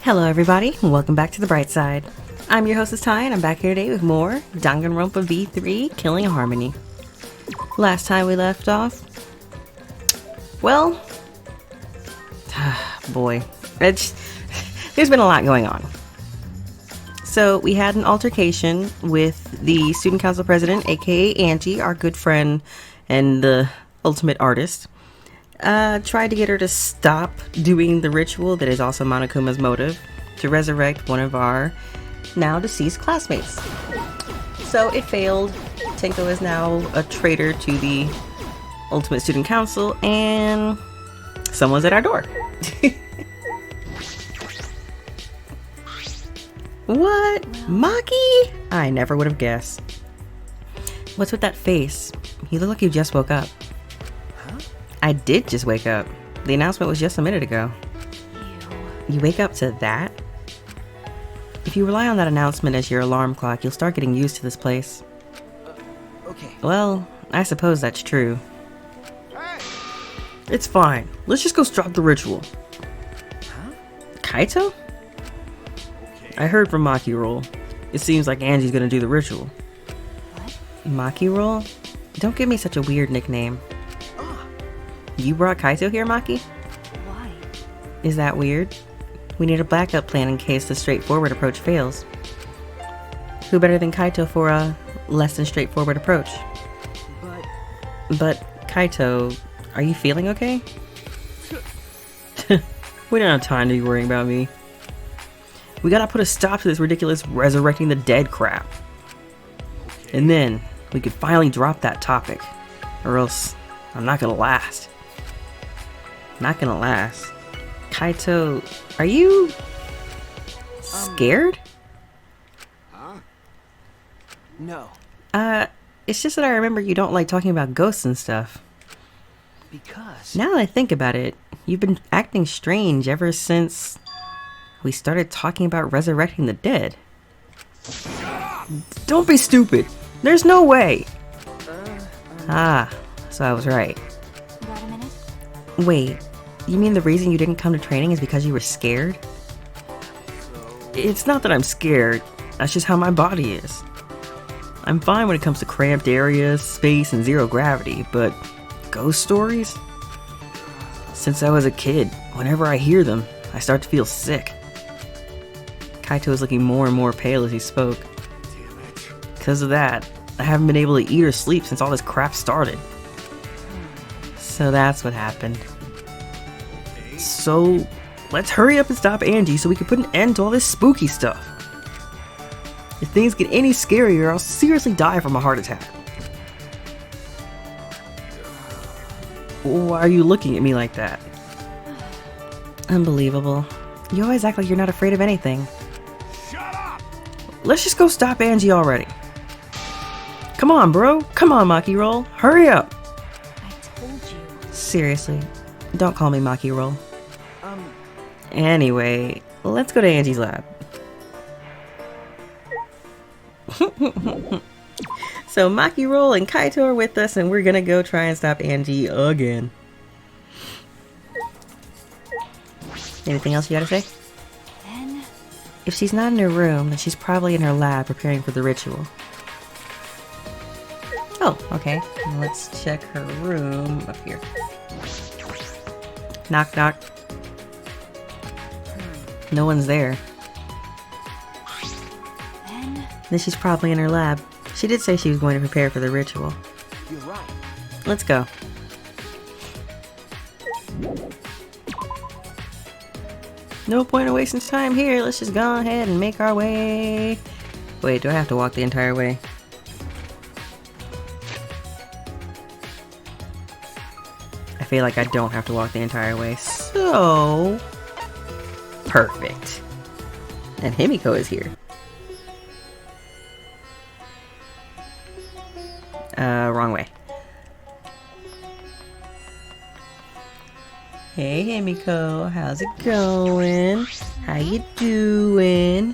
Hello everybody, welcome back to the bright side. I'm your hostess Ty and I'm back here today with more DanganRonpa V3 Killing Harmony. Last time we left off, well, boy, there's been a lot going on. So we had an altercation with the student council president, aka Angie, our good friend and the ultimate artist. Tried to get her to stop doing the ritual that is also Monokuma's motive, to resurrect one of our now deceased classmates. So it failed. Tenko is now a traitor to the ultimate student council, and someone's at our door. What? Maki? I never would have guessed. What's with that face? You look like you just woke up. I did just wake up. The announcement was just a minute ago. Ew. You wake up to that? If you rely on that announcement as your alarm clock, you'll start getting used to this place. Okay. Well, I suppose that's true. Hey. It's fine. Let's just go stop the ritual. Huh? Kaito? Okay. I heard from Maki Roll. It seems like Angie's gonna do the ritual. What? Maki Roll? Don't give me such a weird nickname. You brought Kaito here, Maki? Why? Is that weird? We need a backup plan in case the straightforward approach fails. Who better than Kaito for a less than straightforward approach? But Kaito, are you feeling okay? We don't have time to be worrying about me. We gotta put a stop to this ridiculous resurrecting the dead crap. Okay. And then we could finally drop that topic. Or else I'm not gonna last. Not gonna last. Kaito, are you scared? Huh? No. It's just that I remember you don't like talking about ghosts and stuff. Because now that I think about it, you've been acting strange ever since we started talking about resurrecting the dead. Don't be stupid. There's no way. So I was right. Got a minute? Wait, you mean the reason you didn't come to training is because you were scared? It's not that I'm scared, that's just how my body is. I'm fine when it comes to cramped areas, space, and zero gravity, but ghost stories? Since I was a kid, whenever I hear them, I start to feel sick. Kaito is looking more and more pale as he spoke. Damn it. Because of that, I haven't been able to eat or sleep since all this crap started. So that's what happened. So, let's hurry up and stop Angie so we can put an end to all this spooky stuff. If things get any scarier, I'll seriously die from a heart attack. Why are you looking at me like that? Unbelievable. You always act like you're not afraid of anything. Shut up! Let's just go stop Angie already. Come on, bro. Come on, Maki Roll. Hurry up. I told you. Seriously, don't call me Maki Roll. Anyway, let's go to Angie's lab. So Maki Roll and Kaito are with us and we're gonna go try and stop Angie again. Anything else you gotta say? Then If she's not in her room, then she's probably in her lab preparing for the ritual. Oh, okay. Let's check her room up here. Knock, knock. No one's there. Then she's probably in her lab. She did say she was going to prepare for the ritual. You're right. Let's go. No point in wasting time here. Let's just go ahead and make our way. Wait, do I have to walk the entire way? I feel like I don't have to walk the entire way. So... perfect. And Himiko is here. Wrong way. Hey Himiko, how's it going? How you doing?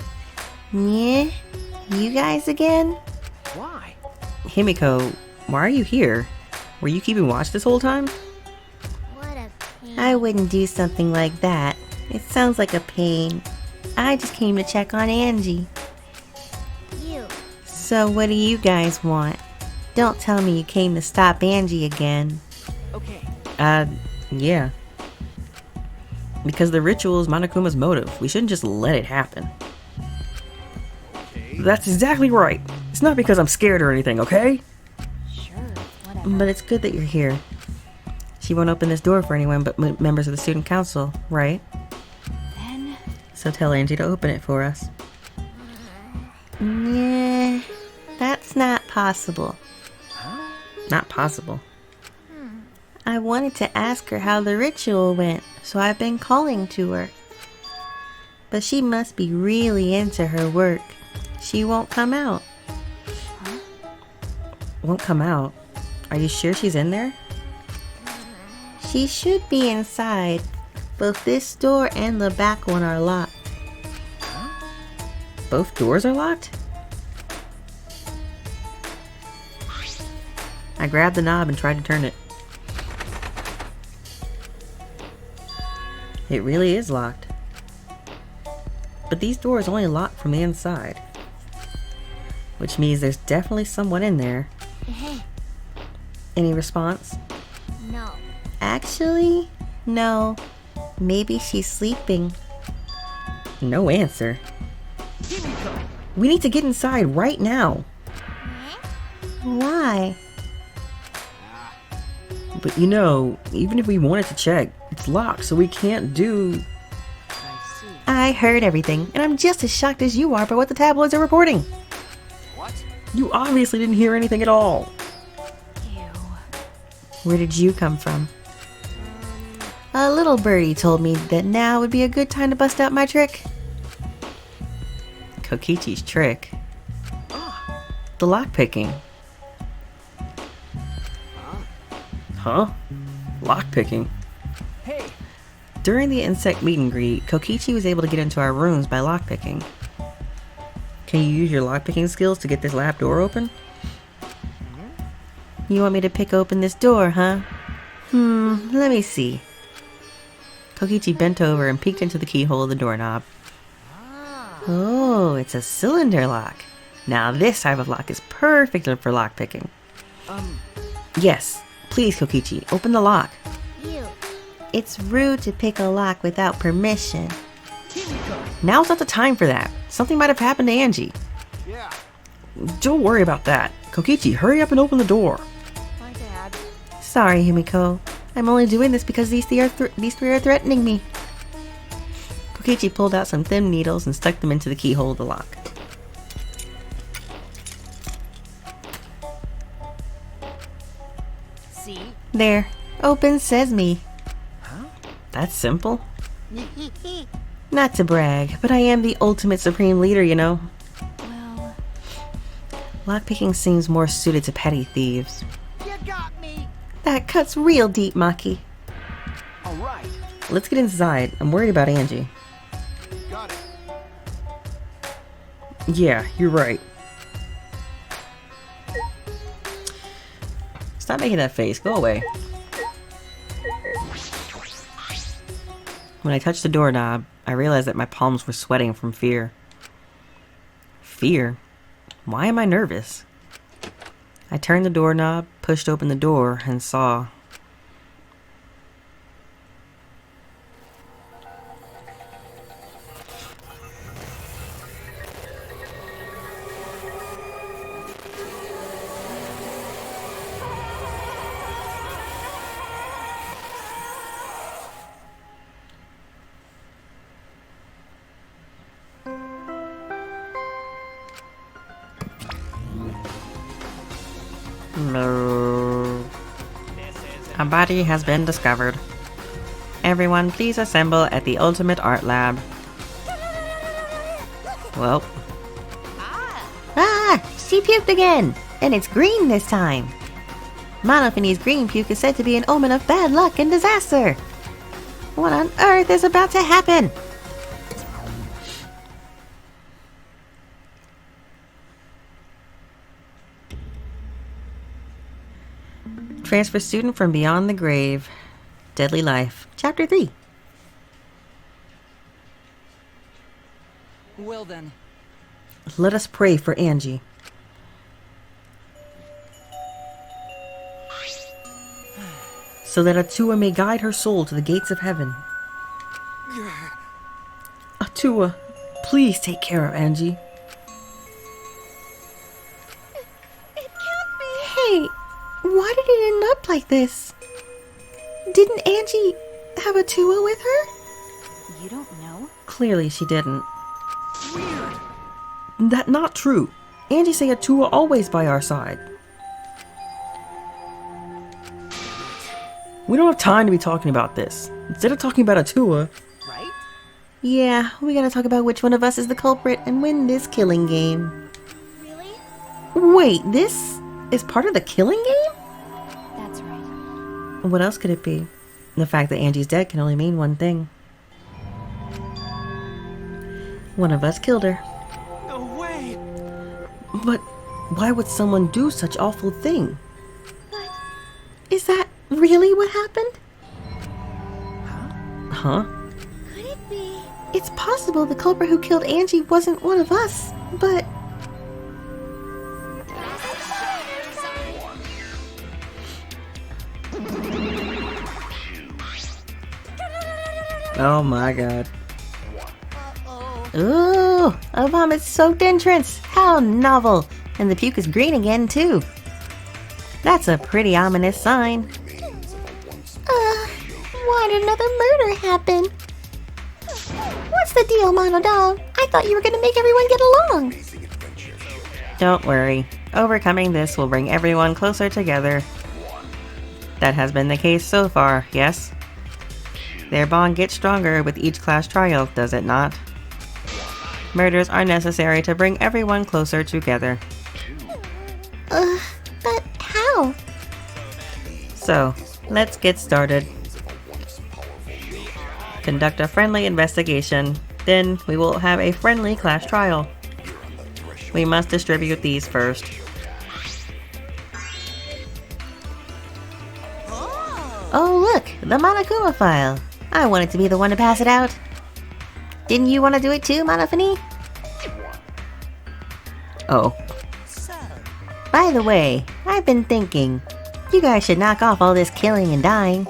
Yeah? You guys again? Why? Himiko, why are you here? Were you keeping watch this whole time? What a pain. I wouldn't do something like that. It sounds like a pain. I just came to check on Angie. You. So what do you guys want? Don't tell me you came to stop Angie again. Okay. Yeah. Because the ritual is Monokuma's motive. We shouldn't just let it happen. Okay. That's exactly right. It's not because I'm scared or anything, okay? Sure, whatever. But it's good that you're here. She won't open this door for anyone but members of the student council, right? Then So tell Angie to open it for us. Yeah, that's not possible. Not possible. I wanted to ask her how the ritual went, so I've been calling to her. But she must be really into her work. She won't come out. Won't come out? Are you sure she's in there? She should be inside. Both this door and the back one are locked. Both doors are locked? I grabbed the knob and tried to turn it. It really is locked. But these doors only lock from the inside. Which means there's definitely someone in there. hey, Any response? no. Actually, no. Maybe she's sleeping. No answer. Himiko! We need to get inside right now. Why? But you know, even if we wanted to check, it's locked, so we can't do... I see. I heard everything, and I'm just as shocked as you are by what the tabloids are reporting. What? You obviously didn't hear anything at all. Ew. Where did you come from? A little birdie told me that now would be a good time to bust out my trick. Kokichi's trick? The lockpicking. Huh? Lockpicking? Hey! During the insect meet and greet, Kokichi was able to get into our rooms by lockpicking. Can you use your lockpicking skills to get this lab door open? You want me to pick open this door, huh? Let me see. Kokichi bent over and peeked into the keyhole of the doorknob. Oh, it's a cylinder lock. Now this type of lock is perfect for lockpicking. Yes, please, Kokichi, open the lock. You. It's rude to pick a lock without permission. Himiko! Now's not the time for that. Something might have happened to Angie. Yeah. Don't worry about that. Kokichi, hurry up and open the door. My dad. Sorry, Himiko. I'm only doing this because these three are threatening me. Kokichi pulled out some thin needles and stuck them into the keyhole of the lock. See? There. Open sesame. That's simple. Not to brag, but I am the ultimate supreme leader, you know. Well, Lockpicking seems more suited to petty thieves. You got me! That cuts real deep, Maki. Alright. Let's get inside. I'm worried about Angie. Got it. Yeah, you're right. Stop making that face. Go away. When I touched the doorknob, I realized that my palms were sweating from fear. Fear? Why am I nervous? I turned the doorknob, pushed open the door, and saw... No. A body has been discovered. Everyone, please assemble at the Ultimate Art Lab. Well. Ah! She puked again! And it's green this time! Monophanie's green puke is said to be an omen of bad luck and disaster! What on earth is about to happen? Transfer student from beyond the grave. Deadly Life. Chapter 3. Well then. Let us pray for Angie. So that Atua may guide her soul to the gates of heaven. Atua, please take care of Angie. It can't be. Hey, why did it end up like this? Didn't Angie have Atua with her? You don't know? Clearly she didn't. That not true. Angie say Atua always by our side. We don't have time to be talking about this. Instead of talking about Atua, Right? yeah, we gotta talk about which one of us is the culprit and win this killing game. Really? Wait, this is part of the killing game? That's right. What else could it be? The fact that Angie's dead can only mean one thing. One of us killed her. No way! But why would someone do such awful thing? But Is that really what happened? Huh? could it be? It's possible the culprit who killed Angie wasn't one of us, but... Oh my god. Ooh, a vomit-soaked entrance. How novel. And the puke is green again, too. That's a pretty ominous sign. Why did another murder happen? What's the deal, Mono Dog? I thought you were gonna make everyone get along. Don't worry. Overcoming this will bring everyone closer together. That has been the case so far, yes? Their bond gets stronger with each class trial, does it not? Murders are necessary to bring everyone closer together. But how? So, let's get started. Conduct a friendly investigation, then we will have a friendly class trial. We must distribute these first. Oh look, the Monokuma file. I wanted to be the one to pass it out. Didn't you want to do it too, Monofini? Oh. By the way, I've been thinking, you guys should knock off all this killing and dying.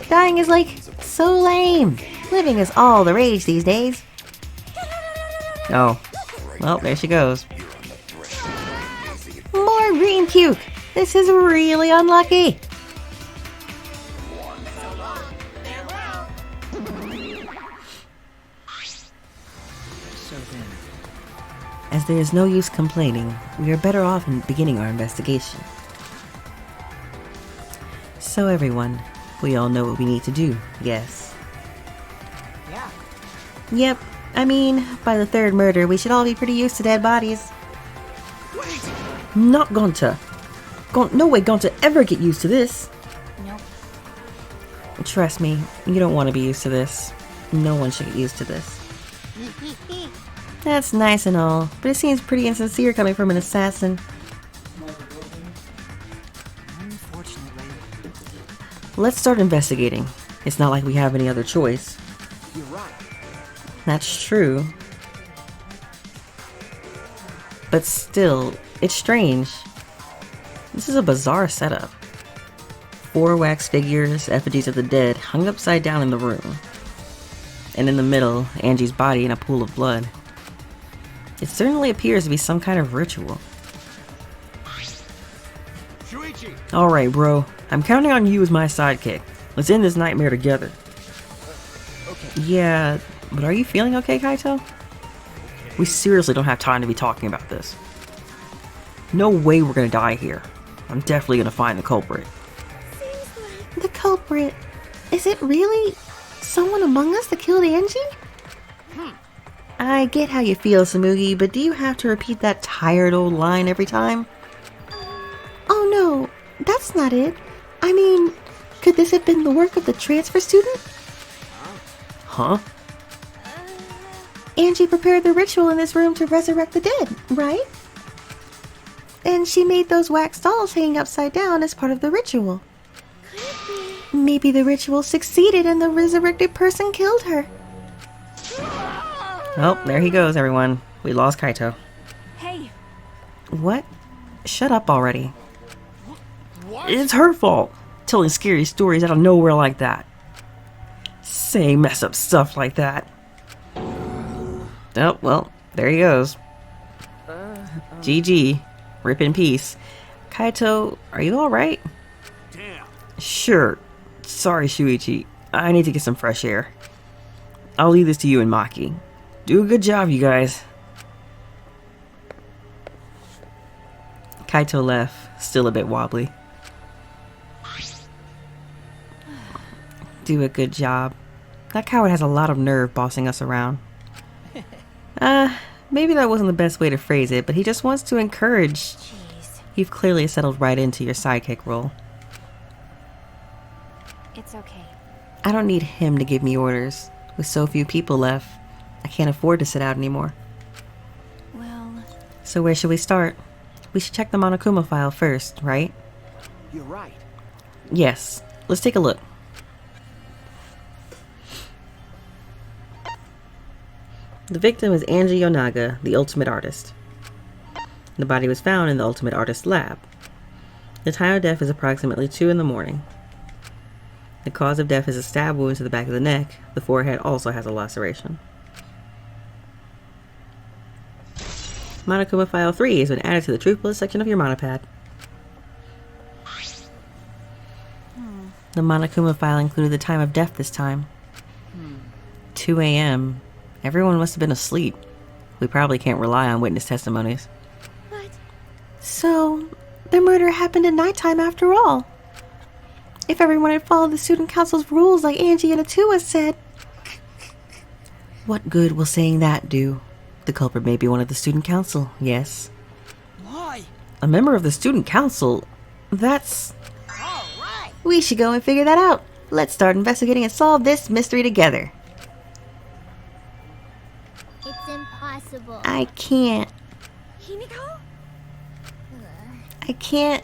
Dying is like so lame. Living is all the rage these days. Oh. Well, there she goes. More green puke. This is really unlucky. So then. As there is no use complaining, we are better off in beginning our investigation. So everyone, we all know what we need to do, yes? Yeah. Yep, I mean, by the third murder, we should all be pretty used to dead bodies. Wait! Not Gonta. No way Gonta ever get used to this. Nope. Trust me, you don't want to be used to this. No one should get used to this. That's nice and all, but it seems pretty insincere coming from an assassin. Unfortunately. Let's start investigating. It's not like we have any other choice. You're right. That's true. But still, it's strange. This is a bizarre setup. 4 wax figures, effigies of the dead, hung upside down in the room. And in the middle, Angie's body in a pool of blood. It certainly appears to be some kind of ritual. Shuichi! Alright, bro. I'm counting on you as my sidekick. Let's end this nightmare together. Okay. Yeah, but are you feeling okay, Kaito? We seriously don't have time to be talking about this. No way we're gonna die here. I'm definitely gonna find the culprit. The culprit? Is it really someone among us that killed Angie? I get how you feel, Samugi, but do you have to repeat that tired old line every time? Oh no, that's not it. I mean, could this have been the work of the transfer student? Huh? Angie prepared the ritual in this room to resurrect the dead, right? And she made those wax dolls hanging upside down as part of the ritual. Maybe the ritual succeeded and the resurrected person killed her. Oh, there he goes, everyone. We lost Kaito. Hey, What? Shut up already. What? It's her fault. Telling scary stories out of nowhere like that. Saying mess up stuff like that. Oh, well, there he goes. GG. Rip in peace. Kaito, are you alright? Damn. Sure. Sorry, Shuichi. I need to get some fresh air. I'll leave this to you and Maki. Do a good job, you guys. Kaito left, still a bit wobbly. Do a good job. That coward has a lot of nerve bossing us around. Maybe that wasn't the best way to phrase it, but he just wants to encourage. Jeez. You've clearly settled right into your sidekick role. It's okay. I don't need him to give me orders. With so few people left, I can't afford to sit out anymore. Well, So where should we start? We should check the Monokuma file first, right? You're right. Yes. Let's take a look. The victim is Angie Yonaga, the Ultimate Artist. The body was found in the Ultimate Artist lab. The time of death is approximately 2 in the morning. The cause of death is a stab wound to the back of the neck. The forehead also has a laceration. Monokuma File 3 has been added to the Truth List section of your monopad. The Monokuma file included the time of death this time. 2 a.m. Everyone must have been asleep. We probably can't rely on witness testimonies. what? So, the murder happened at nighttime after all. If everyone had followed the student council's rules like Angie and Atua said. What good will saying that do? The culprit may be one of the student council, yes. Why? A member of the student council? That's... All right. We should go and figure that out. Let's start investigating and solve this mystery together. It's impossible. I can't. Himiko? I can't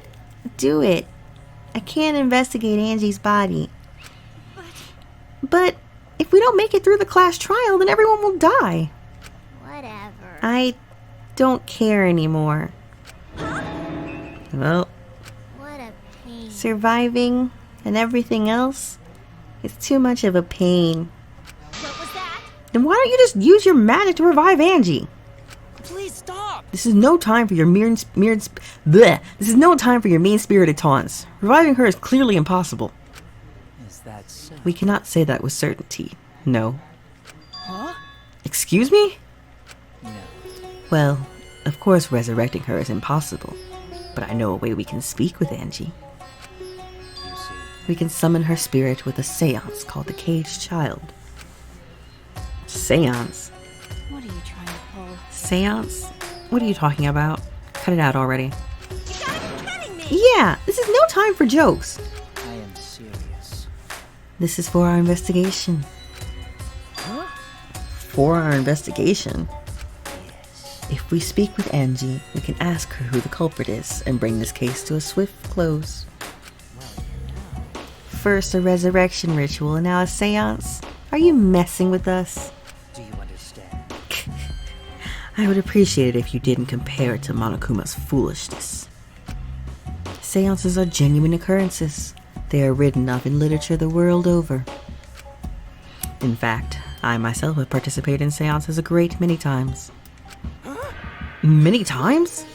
do it. I can't investigate Angie's body. But if we don't make it through the class trial, then everyone will die. Whatever. I don't care anymore. Well, What a pain. surviving and everything else is too much of a pain. What was that? Then why don't you just use your magic to revive Angie? Please stop. This is no time for your This is no time for your mean-spirited taunts. Reviving her is clearly impossible. Is that so? We cannot say that with certainty. No. Huh? Excuse me? No. Well, of course resurrecting her is impossible. But I know a way we can speak with Angie. You see. We can summon her spirit with a seance called the Caged Child. Seance? What are you trying to pull? Seance? What are you talking about? Cut it out already. You gotta be kidding me! Yeah, this is no time for jokes. I am serious. This is for our investigation. Huh? For our investigation? If we speak with Angie, we can ask her who the culprit is and bring this case to a swift close. First a resurrection ritual and now a seance? Are you messing with us? Do you understand? I would appreciate it if you didn't compare it to Monokuma's foolishness. Seances are genuine occurrences. They are written of in literature the world over. In fact, I myself have participated in seances a great many times. Many times?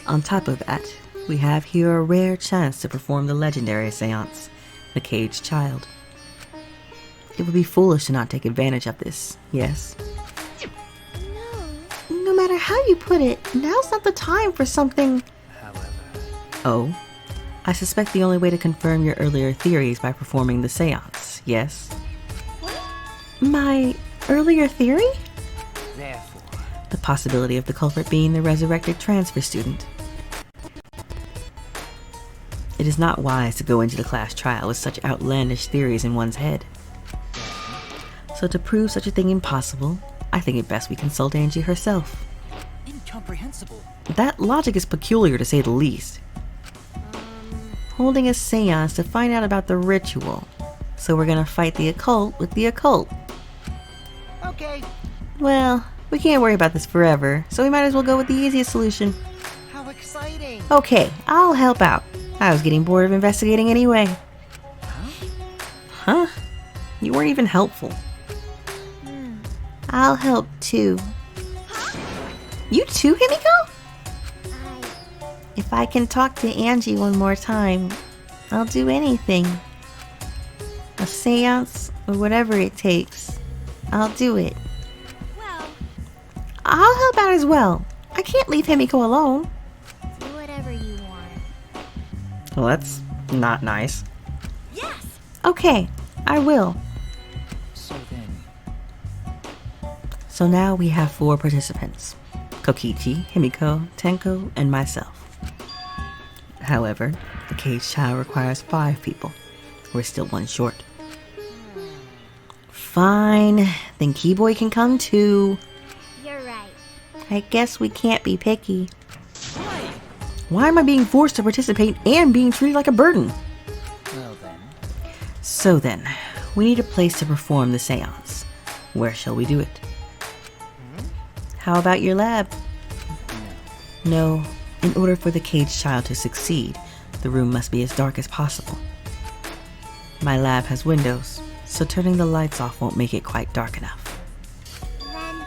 On top of that, we have here a rare chance to perform the legendary seance, the Caged Child. It would be foolish to not take advantage of this, yes? No matter how you put it, now's not the time for something... However, Oh? I suspect the only way to confirm your earlier theories by performing the seance, yes? My earlier theory? therefore, The possibility of the culprit being the resurrected transfer student. It is not wise to go into the class trial with such outlandish theories in one's head. So to prove such a thing impossible, I think it best we consult Angie herself. incomprehensible. That logic is peculiar to say the least. Holding a seance to find out about the ritual. So we're gonna fight the occult with the occult. Okay. okay? Well, we can't worry about this forever, so we might as well go with the easiest solution. How exciting! Okay, I'll help out. I was getting bored of investigating anyway. Huh? You weren't even helpful. I'll help too. You too, Himiko? If I can talk to Angie one more time, I'll do anything. A seance or whatever it takes. I'll do it. Well, I'll help out as well. I can't leave Himiko alone. do whatever you want. Well, that's not nice. Yes! Okay, I will. So then, So now we have 4 participants. Kokichi, Himiko, Tenko, and myself. However, the cage child requires 5 people. We're still 1 short. Fine, then Keyboy can come too. You're right. I guess we can't be picky. why? Why am I being forced to participate and being treated like a burden? Well then, So then, we need a place to perform the seance. Where shall we do it? How about your lab? No, in order for the caged child to succeed, the room must be as dark as possible. My lab has windows, so turning the lights off won't make it quite dark enough. Then,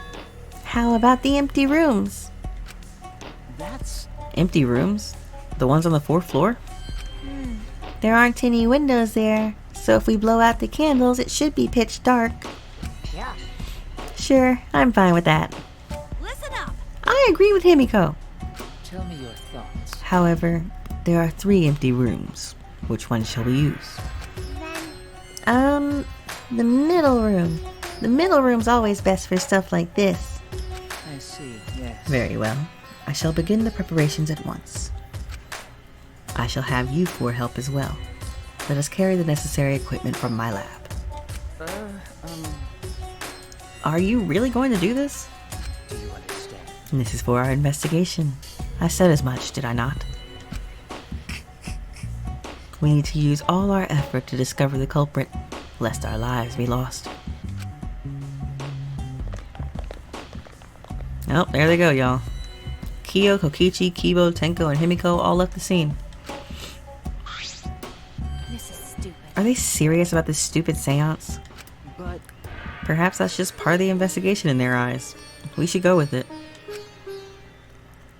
How about the empty rooms? that's Empty rooms? The ones on the 4th floor? There aren't any windows there, so if we blow out the candles, it should be pitch dark. yeah. Sure, I'm fine with that. listen up. I agree with Himiko. Tell me your thoughts. However, there are 3 empty rooms. Which one shall we use? Then, The middle room. The middle room's always best for stuff like this. I see. Yes. Very well. I shall begin the preparations at once. I shall have you 4 help as well. Let us carry the necessary equipment from my lab. Are you really going to do this? Do you understand? This is for our investigation. I said as much, did I not? We need to use all our effort to discover the culprit, lest our lives be lost. Oh, there they go, y'all. Kyo, Kokichi, Kibo, Tenko, and Himiko all left the scene. this is stupid. Are they serious about this stupid seance? But Perhaps that's just part of the investigation in their eyes. We should go with it.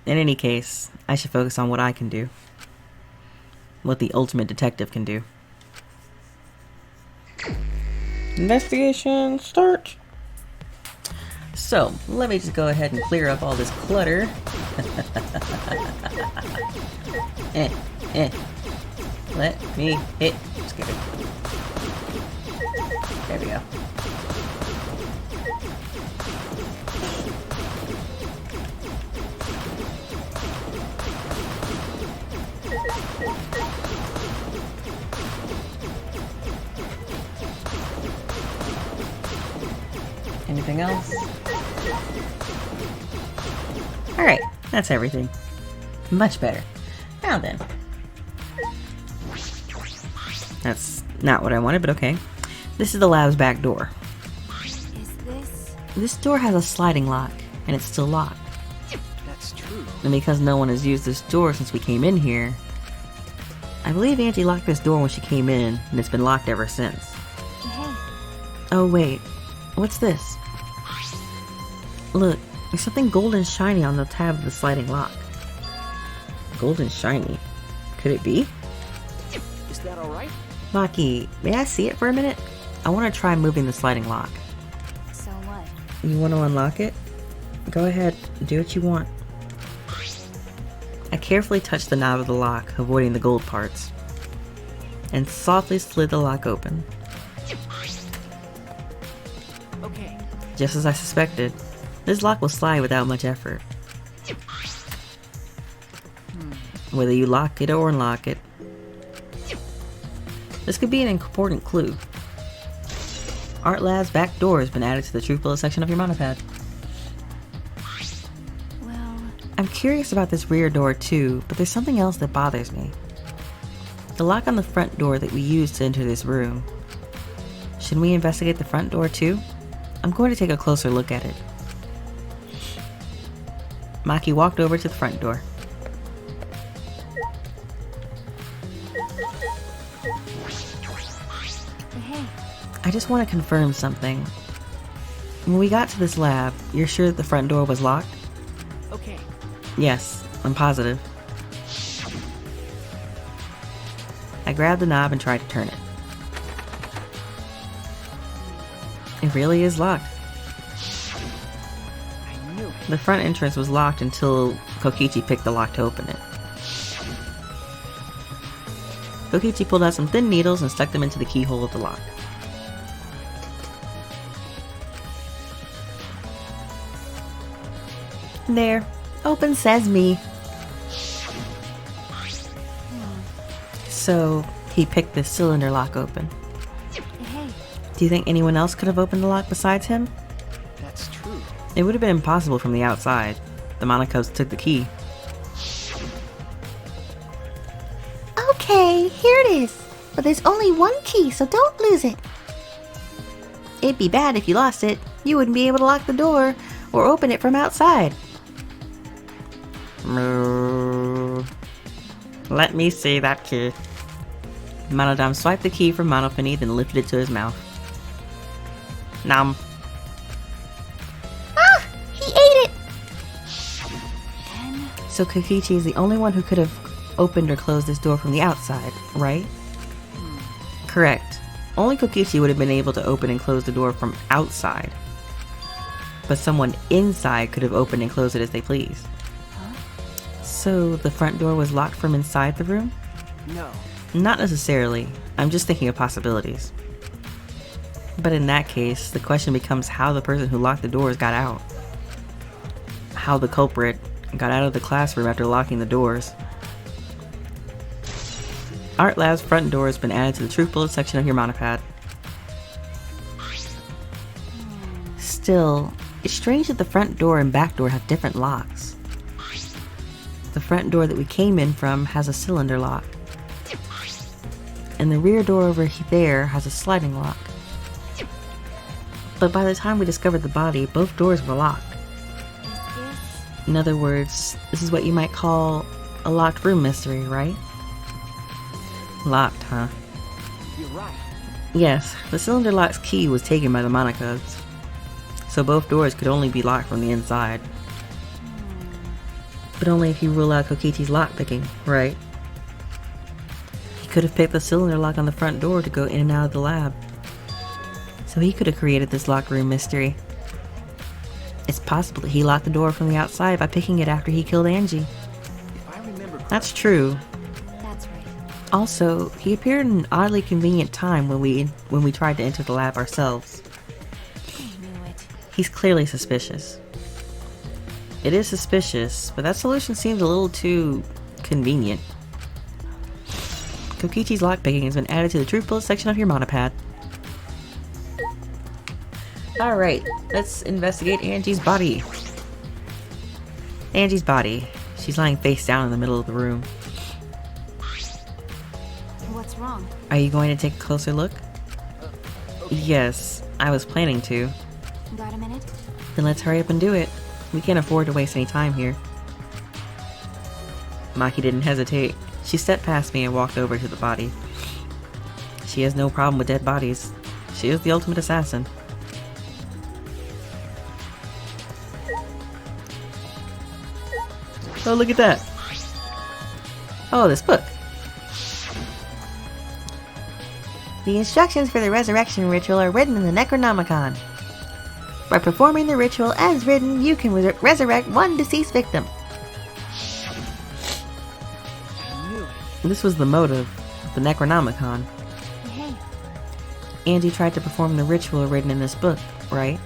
In any case, I should focus on what I can do. What the ultimate detective can do. Investigation start. So, let me just go ahead and clear up all this clutter. Let me hit. Just kidding. There we go. Anything else? Alright, that's everything. Much better. Now then. That's not what I wanted, but okay. This is the lab's back door. Is this? This door has a sliding lock, and it's still locked. that's true. And because no one has used this door since we came in here, I believe Auntie locked this door when she came in, and it's been locked ever since. Hey, Oh wait, what's this? Look, there's something golden shiny on the tab of the sliding lock. Golden shiny? Could it be? Is that all right? Maki, may I see it for a minute? I want to try moving the sliding lock. so what? You want to unlock it? Go ahead, do what you want. I carefully touched the knob of the lock, avoiding the gold parts, and softly slid the lock open. Okay. Just as I suspected, this lock will slide without much effort. Whether you lock it or unlock it. This could be an important clue. Art Lab's back door has been added to the truth bullet section of your monopad. Well, I'm curious about this rear door too, but there's something else that bothers me. The lock on the front door that we used to enter this room. Should we investigate the front door too? I'm going to take a closer look at it. Maki walked over to the front door. Hey, I just want to confirm something. When we got to this lab, you're sure that the front door was locked? Okay. Yes, I'm positive. I grabbed the knob and tried to turn it. It really is locked. I knew it. The front entrance was locked until Kokichi picked the lock to open it. Kokichi pulled out some thin needles and stuck them into the keyhole of the lock. There. Open sesame. So, he picked this cylinder lock open. hey, Do you think anyone else could have opened the lock besides him? That's true. It would have been impossible from the outside. The Monocos took the key. Okay, here it is. But there's only one key, so don't lose it. It'd be bad if you lost it. You wouldn't be able to lock the door or open it from outside. Let me see that key. Monodam swiped the key from Monopony, then lifted it to his mouth. Nom. Ah! He ate it! then So Kokichi is the only one who could have opened or closed this door from the outside, right? Correct. Only Kokichi would have been able to open and close the door from outside. But someone inside could have opened and closed it as they pleased. So the front door was locked from inside the room? No. Not necessarily. I'm just thinking of possibilities. But in that case, the question becomes how the person who locked the doors got out. How the culprit got out of the classroom after locking the doors. Art Lab's front door has been added to the truth bullet section of your monopad. Still, it's strange that the front door and back door have different locks. The front door that we came in from has a cylinder lock. And the rear door over there has a sliding lock. But by the time we discovered the body, both doors were locked. is this? In other words, this is what you might call a locked room mystery, right? Locked, huh? You're right. Yes, the cylinder lock's key was taken by the Monocos. So both doors could only be locked from the inside. But only if you rule out Kokichi's lockpicking, right? He could have picked the cylinder lock on the front door to go in and out of the lab. So he could have created this locked room mystery. It's possible that he locked the door from the outside by picking it after he killed Angie. If I remember That's true. That's right. Also, he appeared in an oddly convenient time when we tried to enter the lab ourselves. I knew it. He's clearly suspicious. It is suspicious, but that solution seems a little too convenient. Kokichi's lockpicking has been added to the truth bullet section of your monopad. Alright, let's investigate Angie's body. Angie's body. She's lying face down in the middle of the room. What's wrong? Are you going to take a closer look? Yes, I was planning to. Got a minute? Then let's hurry up and do it. We can't afford to waste any time here. Maki didn't hesitate. She stepped past me and walked over to the body. She has no problem with dead bodies. She is the ultimate assassin. Oh, look at that. Oh, this book. The instructions for the resurrection ritual are written in the Necronomicon. By performing the ritual as written, you can resurrect one deceased victim. I knew it. This was the motive of the Necronomicon. Hey, Angie tried to perform the ritual written in this book, right?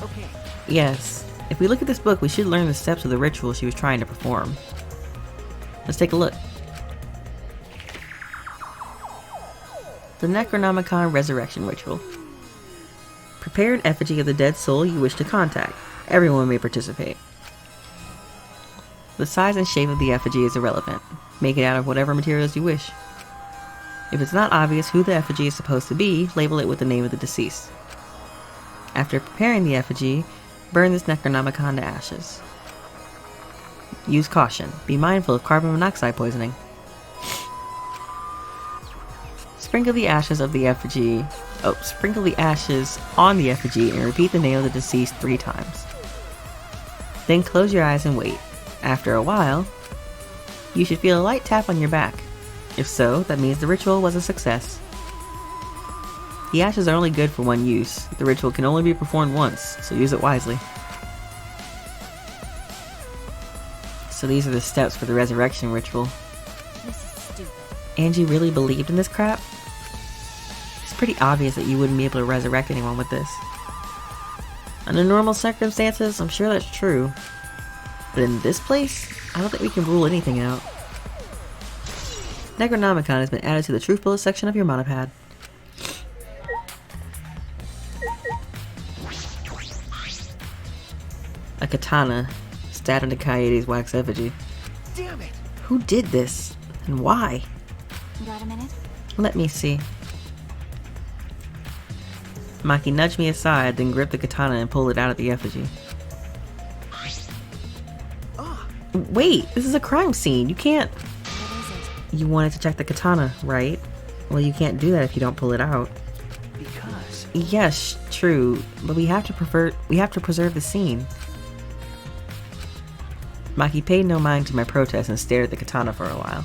Okay. Yes. If we look at this book, we should learn the steps of the ritual she was trying to perform. Let's take a look. The Necronomicon Resurrection Ritual. Prepare an effigy of the dead soul you wish to contact. Everyone may participate. The size and shape of the effigy is irrelevant. Make it out of whatever materials you wish. If it's not obvious who the effigy is supposed to be, label it with the name of the deceased. After preparing the effigy, burn this Necronomicon to ashes. Use caution. Be mindful of carbon monoxide poisoning. Sprinkle the ashes on the effigy and repeat the name of the deceased 3 times. Then close your eyes and wait. After a while, you should feel a light tap on your back. If so, that means the ritual was a success. The ashes are only good for 1 use. The ritual can only be performed once, so use it wisely. So these are the steps for the resurrection ritual. This is stupid. Angie really believed in this crap? It's pretty obvious that you wouldn't be able to resurrect anyone with this. Under normal circumstances, I'm sure that's true. But in this place, I don't think we can rule anything out. Necronomicon has been added to the truth bullet section of your monopad. A katana stabbed into Kaede's wax effigy. Damn it! Who did this? And why? Got a minute? Let me see. Maki nudged me aside, then gripped the katana and pulled it out of the effigy. Wait, this is a crime scene. You can't... What is it? You wanted to check the katana, right? Well, you can't do that if you don't pull it out. Because Yes, true, but we have to preserve the scene. Maki paid no mind to my protest and stared at the katana for a while.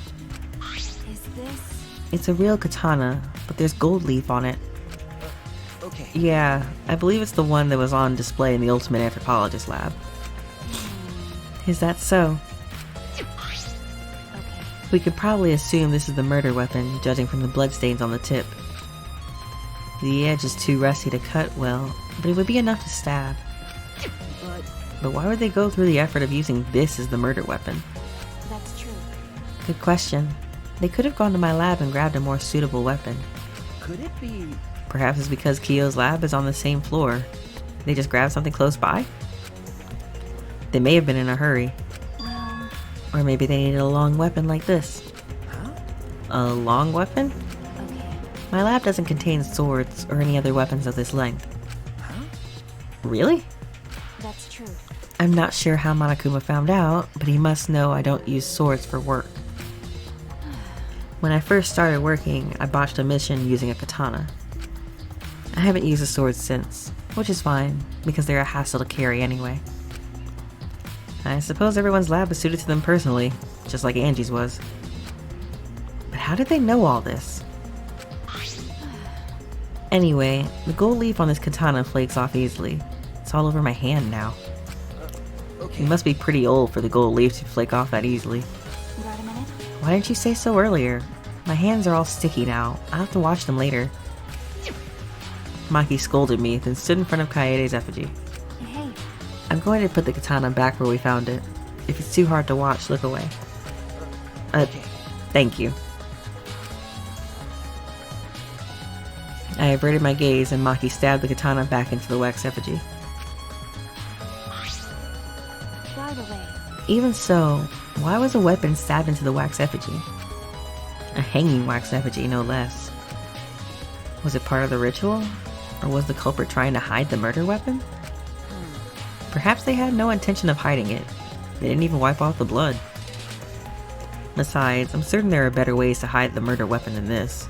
Is this... It's a real katana, but there's gold leaf on it. okay. Yeah, I believe it's the one that was on display in the Ultimate Anthropologist lab. Is that so? Okay. We could probably assume this is the murder weapon, judging from the bloodstains on the tip. The edge is too rusty to cut well, but it would be enough to stab. But why would they go through the effort of using this as the murder weapon? That's true. Good question. They could have gone to my lab and grabbed a more suitable weapon. Could it be? Perhaps it's because Kyo's lab is on the same floor. They just grabbed something close by? They may have been in a hurry. Well, Or maybe they needed a long weapon like this. Huh? A long weapon? okay. My lab doesn't contain swords or any other weapons of this length. Huh? Really? That's true. I'm not sure how Monokuma found out, but he must know I don't use swords for work. When I first started working, I botched a mission using a katana. I haven't used a sword since, which is fine, because they're a hassle to carry anyway. I suppose everyone's lab is suited to them personally, just like Angie's was. But how did they know all this? Anyway, the gold leaf on this katana flakes off easily. It's all over my hand now. Okay. You must be pretty old for the gold leaf to flake off that easily. Got a minute? Why didn't you say so earlier? My hands are all sticky now. I'll have to wash them later. Maki scolded me, then stood in front of Kaede's effigy. Hey, I'm going to put the katana back where we found it. If it's too hard to watch, look away. Okay. Thank you. I averted my gaze and Maki stabbed the katana back into the wax effigy. by the way, Even so, why was a weapon stabbed into the wax effigy? A hanging wax effigy, no less. Was it part of the ritual? Or was the culprit trying to hide the murder weapon? Perhaps they had no intention of hiding it. They didn't even wipe off the blood. Besides, I'm certain there are better ways to hide the murder weapon than this.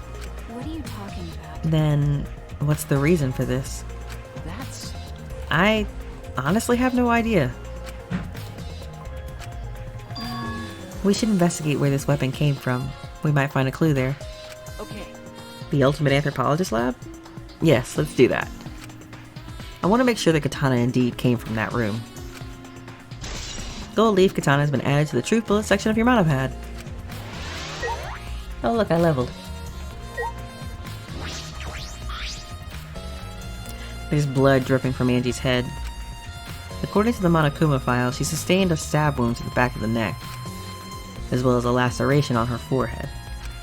what are you talking about? Then, what's the reason for this? That's I honestly have no idea. We should investigate where this weapon came from. We might find a clue there. okay. The Ultimate Anthropologist lab? Yes, let's do that. I want to make sure the katana indeed came from that room. Gold leaf katana has been added to the truth bullet section of your monopad. Oh look, I leveled. There's blood dripping from Angie's head. According to the Monokuma file, she sustained a stab wound to the back of the neck, as well as a laceration on her forehead.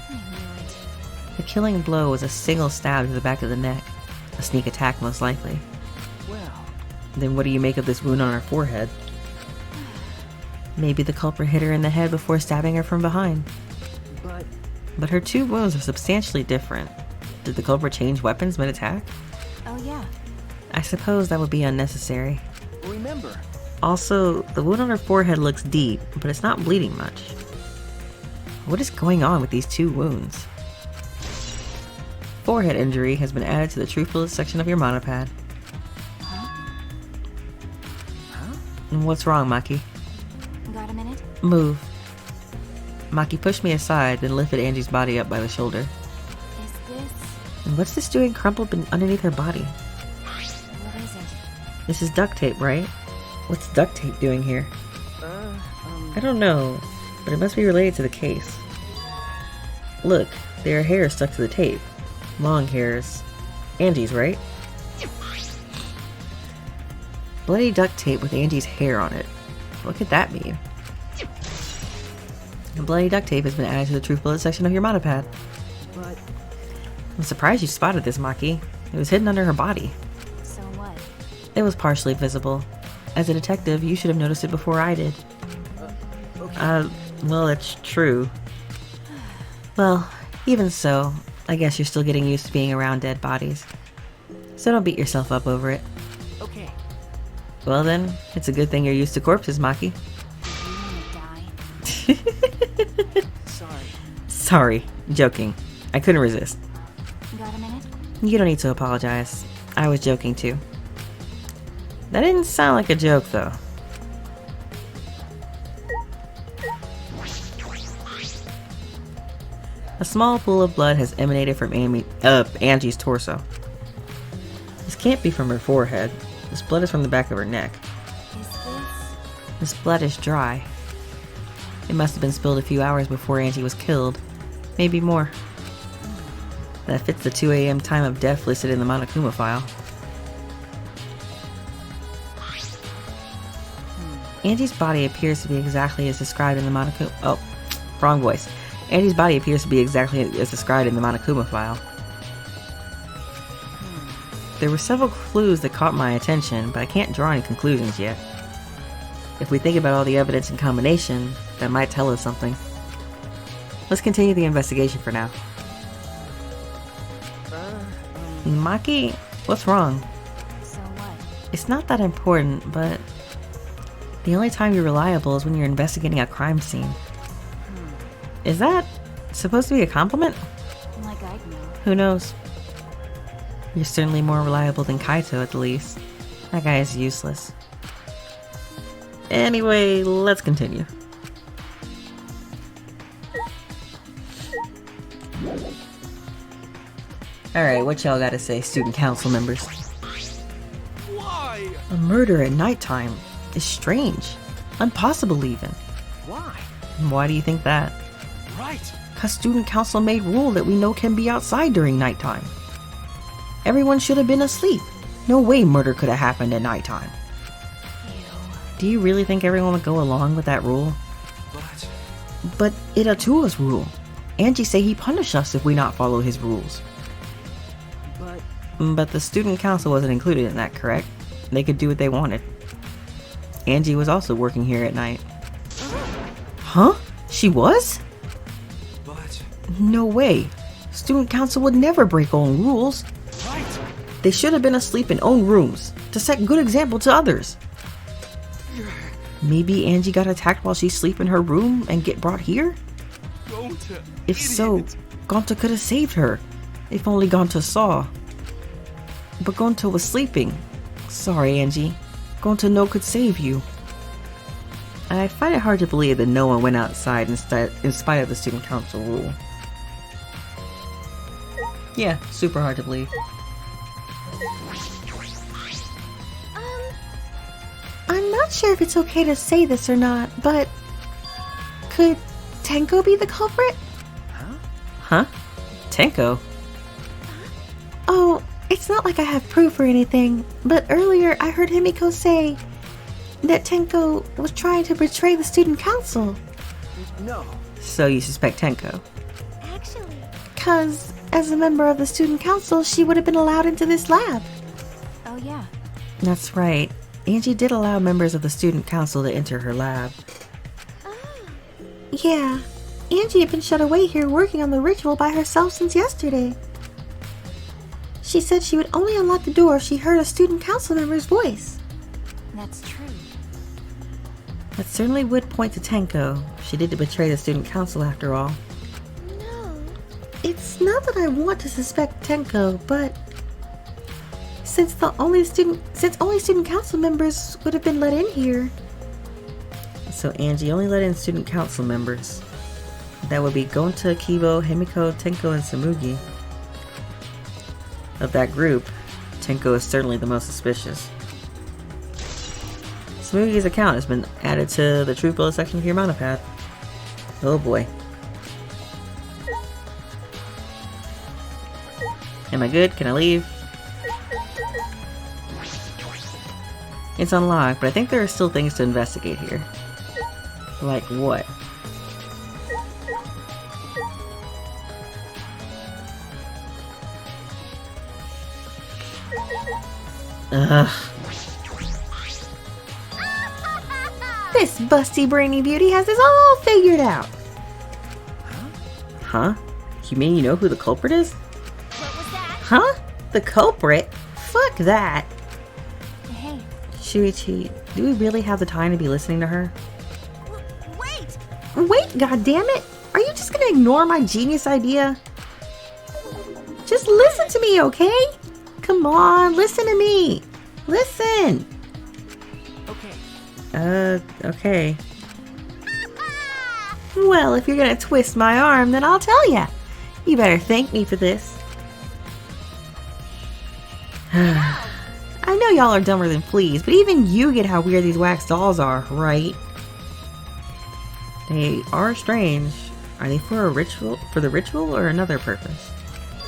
I knew it. The killing blow was a single stab to the back of the neck, a sneak attack most likely. Well, Then what do you make of this wound on her forehead? Maybe the culprit hit her in the head before stabbing her from behind. but But her 2 wounds are substantially different. Did the culprit change weapons mid-attack? Oh yeah, I suppose that would be unnecessary. Remember, Also, the wound on her forehead looks deep, but it's not bleeding much. What is going on with these two wounds? Forehead injury has been added to the truthfulness section of your monopad. And what's wrong, Maki? Got a minute? Move. Maki pushed me aside, then lifted Angie's body up by the shoulder. Is this... And what's this doing crumpled underneath her body? What is it? This is duct tape, right? What's duct tape doing here? I don't know, but it must be related to the case. Look, there are hairs stuck to the tape. Long hairs. Angie's, right? Bloody duct tape with Angie's hair on it. What could that mean? The bloody duct tape has been added to the truth bullet section of your monopad. but I'm surprised you spotted this, Maki. It was hidden under her body. So what? It was partially visible. As a detective, you should have noticed it before I did. okay. Well, that's true. Well, even so, I guess you're still getting used to being around dead bodies. So don't beat yourself up over it. Okay. Well then, it's a good thing you're used to corpses, Maki. Do you wanna die? Sorry. Sorry, joking. I couldn't resist. Got a minute? You don't need to apologize. I was joking too. That didn't sound like a joke though. A small pool of blood has emanated from Angie's torso. This can't be from her forehead. This blood is from the back of her neck. Is this... This blood is dry. It must have been spilled a few hours before Angie was killed. Maybe more. That fits the 2 a.m. time of death listed in the Monokuma file. Angie's body appears to be exactly as described in the Monokuma... Oh, wrong voice. Angie's body appears to be exactly as described in the Monokuma file. There were several clues that caught my attention, but I can't draw any conclusions yet. If we think about all the evidence in combination, that might tell us something. Let's continue the investigation for now. Maki, what's wrong? So what? It's not that important, but the only time you're reliable is when you're investigating a crime scene. Is that supposed to be a compliment? Like I'd know. Who knows? You're certainly more reliable than Kaito at the least. That guy is useless. Anyway, let's continue. Alright, what y'all gotta say, student council members? Why? A murder at nighttime is strange. Impossible even. Why? Why do you think that? Right. Cause student council made rule that we know can be outside during nighttime. Everyone should have been asleep. No way murder could have happened at nighttime. Do you really think everyone would go along with that rule? But it Atua's rule. Angie say he punish us if we not follow his rules. But the student council wasn't included in that, correct? They could do what they wanted. Angie was also working here at night. Huh? She was? But No way. Student council would never break own rules. right. They should have been asleep in own rooms to set good example to others. Maybe Angie got attacked while she sleep in her room and get brought here? Gonta. If so, Gonta could have saved her. If only Gonta saw. But Gonta was sleeping. Sorry, Angie. Gonta no could save you. I find it hard to believe that no one went outside in spite of the student council rule. Yeah, super hard to believe. I'm not sure if it's okay to say this or not, but could Tenko be the culprit? Huh? Tenko? Oh, it's not like I have proof or anything, but earlier I heard Himiko say that Tenko was trying to betray the student council. No. So you suspect Tenko? Actually, Cause as a member of the student council, she would have been allowed into this lab. oh yeah. That's right. Angie did allow members of the student council to enter her lab. Yeah, Angie had been shut away here working on the ritual by herself since yesterday. She said she would only unlock the door if she heard a student council member's voice. That's true. That certainly would point to Tenko. She did betray the student council after all. No. It's not that I want to suspect Tenko, but since only student council members would have been let in here. So Angie only let in student council members. That would be Gonta, Kibo, Himiko, Tenko, and Samugi. Of that group, Tenko is certainly the most suspicious. Samugi's account has been added to the Truth Bullet section of your monopad. Oh boy. Am I good? Can I leave? It's unlocked, but I think there are still things to investigate here. Like what? Ugh. This busty brainy beauty has this all figured out. Huh? You mean you know who the culprit is? What was that? Huh? The culprit? Fuck that. Hey, Shuichi, do we really have the time to be listening to her? wait! Wait, goddammit! Are you just gonna ignore my genius idea? Just listen to me, okay? Come on, listen to me. Listen. Okay. Well, if you're gonna twist my arm, then I'll tell ya. You better thank me for this. I know y'all are dumber than fleas, but even you get how weird these wax dolls are, right? They are strange. Are they for the ritual or another purpose?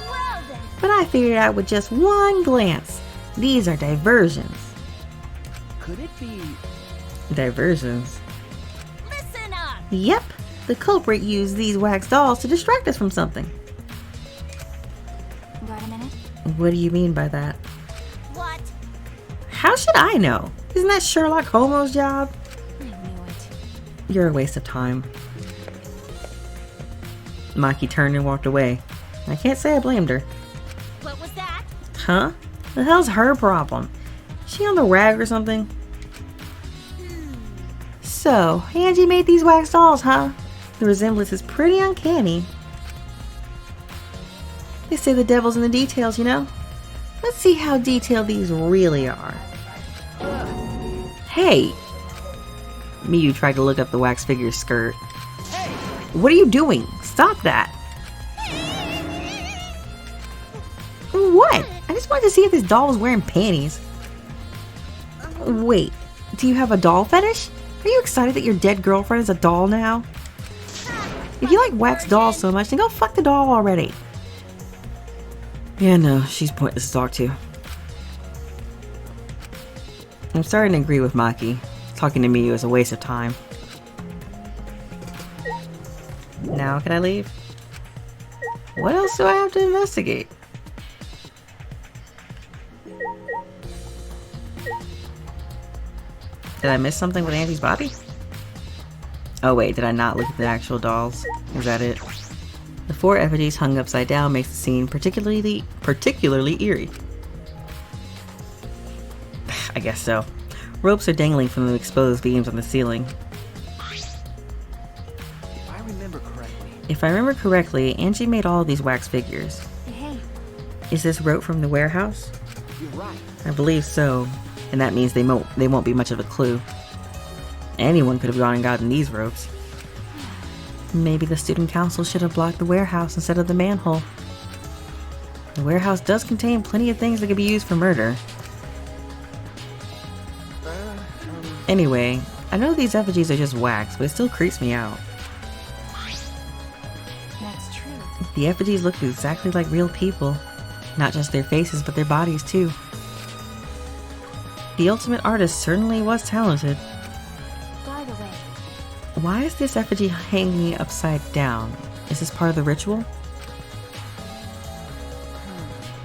Well then. But I figured out with just one glance. These are diversions. Could it be? Diversions. Listen up! Yep, the culprit used these wax dolls to distract us from something. Got a minute? What do you mean by that? What? How should I know? Isn't that Sherlock Holmes' job? I knew it. You're a waste of time. Maki turned and walked away. I can't say I blamed her. What was that? Huh? The hell's her problem? Is she on the rag or something? So, Angie made these wax dolls, huh? The resemblance is pretty uncanny. They say the devil's in the details, you know? Let's see how detailed these really are. Hey! Miyu tried to look up the wax figure's skirt. What are you doing? Stop that! What? I just wanted to see if this doll was wearing panties. Wait, do you have a doll fetish? Are you excited that your dead girlfriend is a doll now? If you like wax dolls so much, then go fuck the doll already. Yeah, no, she's pointless to talk to. I'm starting to agree with Maki. Talking to Miyu is a waste of time. Now can I leave? What else do I have to investigate? Did I miss something with Angie's body? Oh wait, did I not look at the actual dolls? Is that it? The 4 effigies hung upside down makes the scene particularly eerie. I guess so. Ropes are dangling from the exposed beams on the ceiling. If I remember correctly, Angie made all of these wax figures. Hey, Is this rope from the warehouse? you're right. I believe so, and that means they won't be much of a clue. Anyone could have gone and gotten these ropes. Maybe the student council should have blocked the warehouse instead of the manhole. The warehouse does contain plenty of things that could be used for murder. Anyway, I know these effigies are just wax, but it still creeps me out. that's true. The effigies look exactly like real people. Not just their faces, but their bodies too. The ultimate artist certainly was talented. By the way, Why is this effigy hanging upside down? Is this part of the ritual?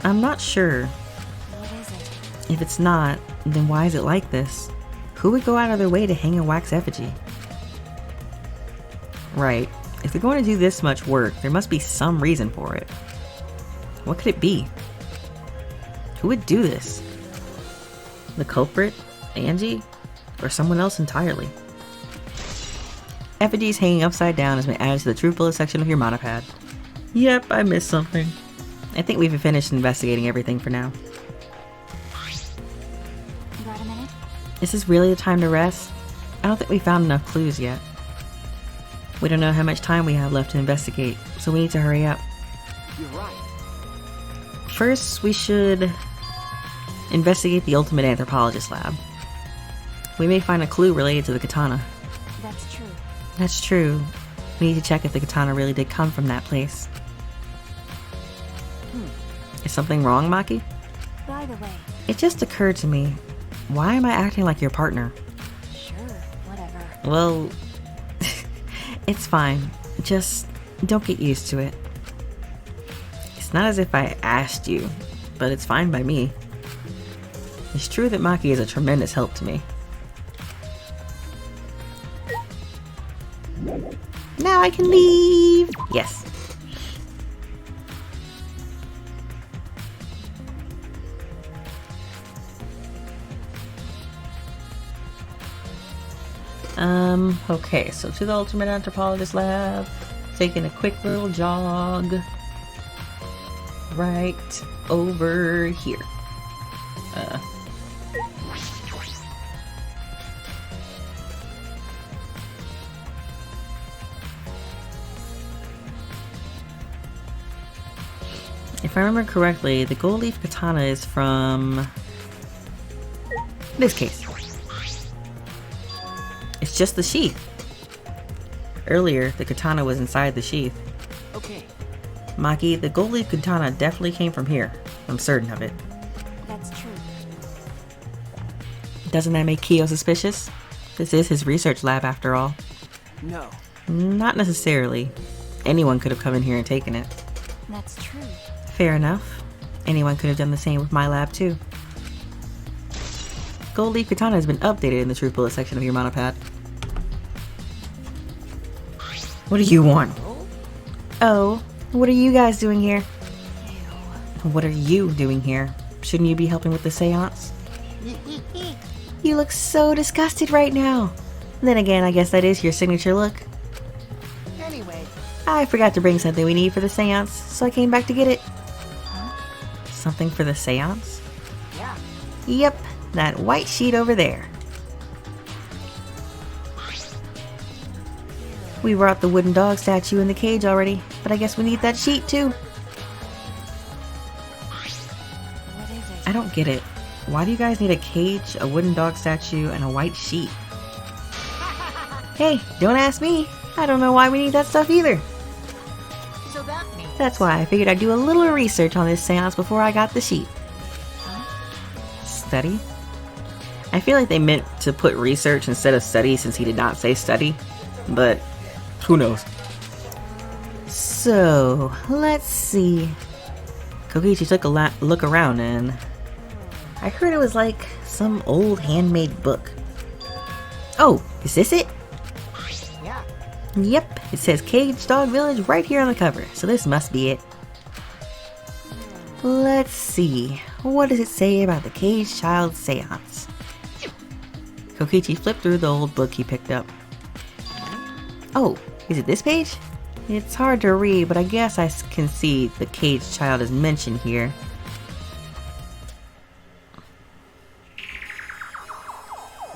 I'm not sure. what is it? If it's not, then why is it like this? Who would go out of their way to hang a wax effigy? Right. If they're going to do this much work, there must be some reason for it. What could it be? Who would do this? The culprit? Angie? Or someone else entirely? Effigies hanging upside down has been added to the true bullet section of your monopad. Yep, I missed something. I think we've finished investigating everything for now. You got a minute? Is this really the time to rest? I don't think we found enough clues yet. We don't know how much time we have left to investigate, so we need to hurry up. You're right. First, we should investigate the Ultimate Anthropologist lab. We may find a clue related to the katana. That's true. That's true. We need to check if the katana really did come from that place. Is something wrong, Maki? By the way, It just occurred to me, why am I acting like your partner? sure, whatever. Well, it's fine. Just don't get used to it. It's not as if I asked you, but it's fine by me. It's true that Maki is a tremendous help to me. Now I can leave! Yes. Okay, so to the Ultimate Anthropologist lab, taking a quick little jog right over here. If I remember correctly, the gold leaf katana is from this case. It's just the sheath. Earlier, the katana was inside the sheath. Okay. Maki, the gold leaf katana definitely came from here. I'm certain of it. That's true. Doesn't that make Kyo suspicious? This is his research lab after all. No. Not necessarily. Anyone could have come in here and taken it. That's true. Fair enough. Anyone could have done the same with my lab too. Gold leaf katana has been updated in the truth bullet section of your monopad. What do you want? Oh, what are you guys doing here? What are you doing here? Shouldn't you be helping with the seance? You look so disgusted right now. Then again, I guess that is your signature look. Anyway, I forgot to bring something we need for the seance, so I came back to get it. Something for the seance? yeah. Yep, that white sheet over there. We brought the wooden dog statue in the cage already, but I guess we need that sheet too. What is it? I don't get it. Why do you guys need a cage, a wooden dog statue, and a white sheet? Hey, don't ask me. I don't know why we need that stuff either. So that means That's why I figured I'd do a little research on this seance before I got the sheet. Study? I feel like they meant to put research instead of study since he did not say study, but who knows? So, let's see. Kokichi took a look around and I heard it was like some old handmade book. Oh, is this it? yeah. Yep, it says Cage Dog Village right here on the cover, so this must be it. Let's see, what does it say about the Cage Child Seance? Kokichi flipped through the old book he picked up. Oh, is it this page? It's hard to read, but I guess I can see the Cage Child is mentioned here.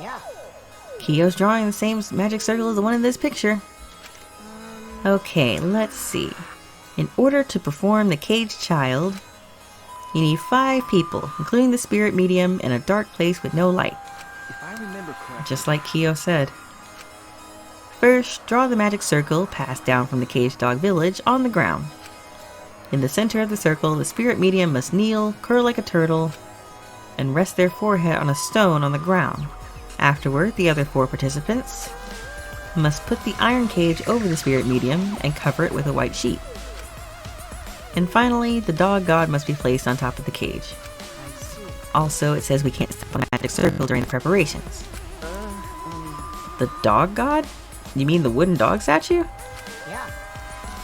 Yeah. Kyo's drawing the same magic circle as the one in this picture. Okay, let's see. In order to perform the Caged Child, you need 5 people, including the spirit medium, in a dark place with no light, If I remember correctly. just like Kyo said. First, draw the magic circle passed down from the Caged Dog Village on the ground. In the center of the circle, the spirit medium must kneel, curl like a turtle, and rest their forehead on a stone on the ground. Afterward, the other 4 participants must put the iron cage over the spirit medium and cover it with a white sheet. And finally, the dog god must be placed on top of the cage. Also, it says we can't step on the magic circle during the preparations. The dog god? You mean the wooden dog statue? Yeah.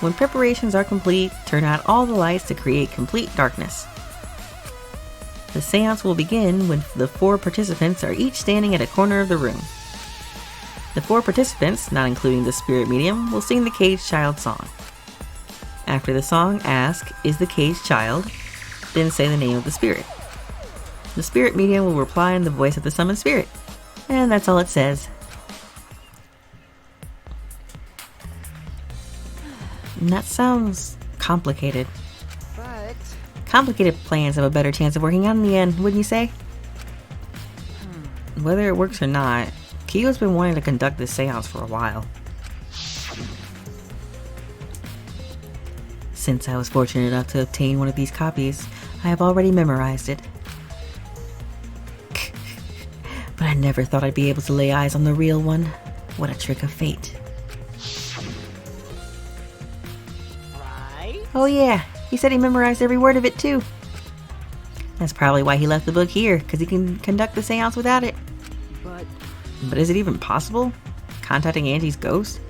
When preparations are complete, turn out all the lights to create complete darkness. The seance will begin when the 4 participants are each standing at a corner of the room. The 4 participants, not including the spirit medium, will sing the caged child song. After the song, ask, "Is the caged child?" Then say the name of the spirit. The spirit medium will reply in the voice of the summoned spirit. And that's all it says. And that sounds complicated. But Complicated plans have a better chance of working out in the end, wouldn't you say? Whether it works or not, Kiyo's been wanting to conduct this seance for a while. Since I was fortunate enough to obtain one of these copies, I have already memorized it. But I never thought I'd be able to lay eyes on the real one. What a trick of fate. Right? Oh yeah, he said he memorized every word of it too. That's probably why he left the book here, because he can conduct the seance without it. But is it even possible? Contacting Angie's ghost?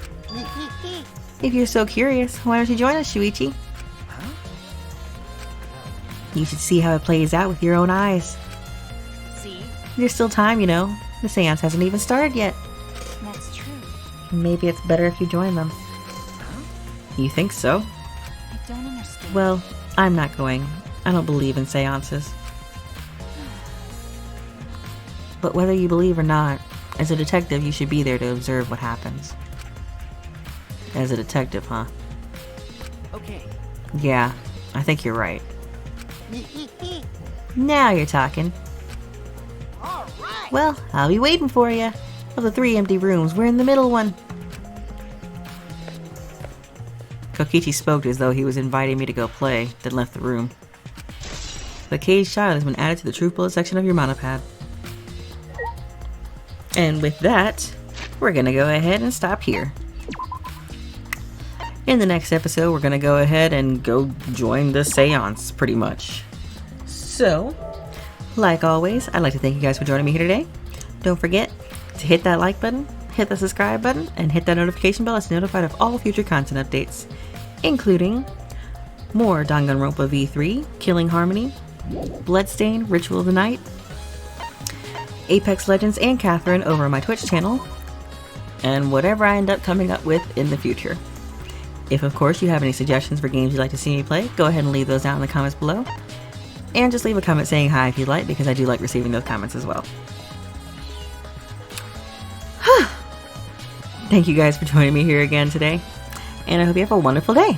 If you're so curious, why don't you join us, Shuichi? You should see how it plays out with your own eyes. See? There's still time, you know. The seance hasn't even started yet. That's true. Maybe it's better if you join them. You think so? I don't understand. Well, I'm not going. I don't believe in seances. But whether you believe or not, as a detective, you should be there to observe what happens. As a detective, huh? okay. Yeah, I think you're right. Now you're talking. All right. Well, I'll be waiting for you. Of the 3 empty rooms, we're in the middle one. Kokichi spoke as though he was inviting me to go play, then left the room. The caged child has been added to the truth bullet section of your monopad. And with that, we're gonna go ahead and stop here. In the next episode, we're gonna go ahead and go join the seance, pretty much. So, like always, I'd like to thank you guys for joining me here today. Don't forget to hit that like button, hit the subscribe button, and hit that notification bell to be notified of all future content updates, including more DanganRonpa V3, Killing Harmony, Bloodstain, Ritual of the Night, Apex Legends, and Catherine over on my Twitch channel, and whatever I end up coming up with in the future. If, of course, you have any suggestions for games you'd like to see me play, go ahead and leave those down in the comments below. And just leave a comment saying hi if you'd like, because I do like receiving those comments as well. Thank you guys for joining me here again today, and I hope you have a wonderful day.